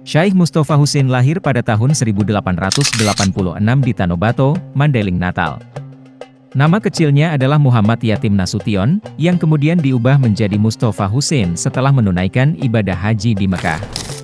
Syaikh Mustofa Husain lahir pada tahun 1886 di Tanobato, Mandailing, Natal. Nama kecilnya adalah Muhammad Yatim Nasution, yang kemudian diubah menjadi Mustofa Husain setelah menunaikan ibadah haji di Mekah.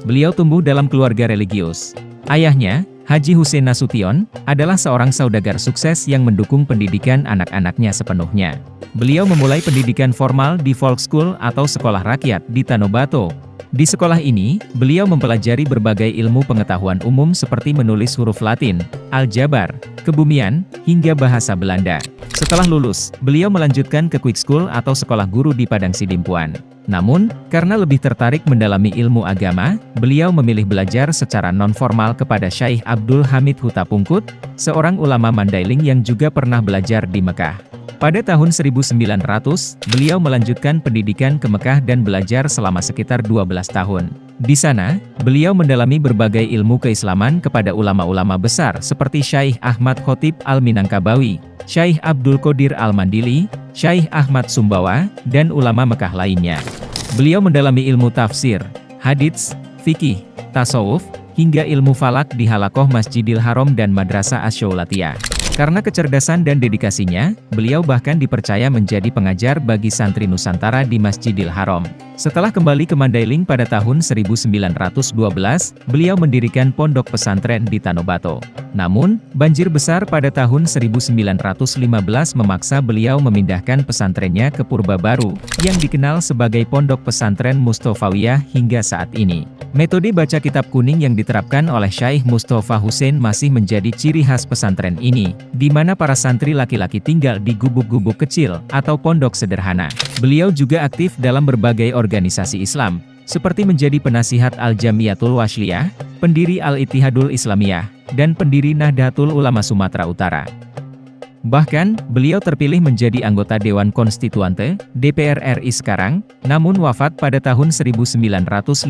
Beliau tumbuh dalam keluarga religius. Ayahnya, Haji Husain Nasution, adalah seorang saudagar sukses yang mendukung pendidikan anak-anaknya sepenuhnya. Beliau memulai pendidikan formal di Volkschool atau sekolah rakyat di Tanobato. Di sekolah ini, beliau mempelajari berbagai ilmu pengetahuan umum seperti menulis huruf Latin, aljabar, kebumian, hingga bahasa Belanda. Setelah lulus, beliau melanjutkan ke Quick School atau sekolah guru di Padang Sidimpuan. Namun, karena lebih tertarik mendalami ilmu agama, beliau memilih belajar secara non-formal kepada Syaikh Abdul Hamid Hutapungkut, seorang ulama Mandailing yang juga pernah belajar di Mekah. Pada tahun 1900, beliau melanjutkan pendidikan ke Mekah dan belajar selama sekitar 12 tahun. Di sana, beliau mendalami berbagai ilmu keislaman kepada ulama-ulama besar seperti Syaikh Ahmad Khotib Al-Minangkabawi, Syaikh Abdul Qadir Al-Mandili, Syaikh Ahmad Sumbawa, dan ulama Mekah lainnya. Beliau mendalami ilmu tafsir, hadits, fikih, tasawuf, hingga ilmu falak di halakoh Masjidil Haram dan Madrasah Asy-Syaulatiyah. Karena kecerdasan dan dedikasinya, beliau bahkan dipercaya menjadi pengajar bagi santri Nusantara di Masjidil Haram. Setelah kembali ke Mandailing pada tahun 1912, beliau mendirikan pondok pesantren di Tanobato. Namun, banjir besar pada tahun 1915 memaksa beliau memindahkan pesantrennya ke Purba Baru, yang dikenal sebagai Pondok Pesantren Mustofawiyah hingga saat ini. Metode baca kitab kuning yang diterapkan oleh Syaikh Mustofa Husain masih menjadi ciri khas pesantren ini, di mana para santri laki-laki tinggal di gubuk-gubuk kecil atau pondok sederhana. Beliau juga aktif dalam berbagai organisasi Islam, seperti menjadi penasihat Al-Jamiyatul Wasliyah, pendiri Al-Ittihadul Islamiyah, dan pendiri Nahdlatul Ulama Sumatera Utara. Bahkan, beliau terpilih menjadi anggota Dewan Konstituante, DPR RI sekarang, namun wafat pada tahun 1955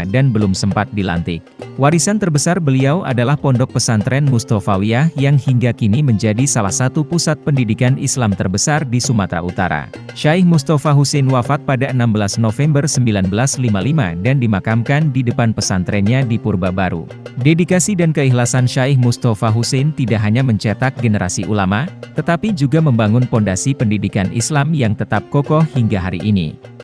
dan belum sempat dilantik. Warisan terbesar beliau adalah Pondok Pesantren Mustofawiyah yang hingga kini menjadi salah satu pusat pendidikan Islam terbesar di Sumatera Utara. Syaikh Mustofa Husain wafat pada 16 November 1955 dan dimakamkan di depan pesantrennya di Purba Baru. Dedikasi dan keikhlasan Syaikh Mustofa Husain tidak hanya mencetak generasi ulama, tetapi juga membangun pondasi pendidikan Islam yang tetap kokoh hingga hari ini.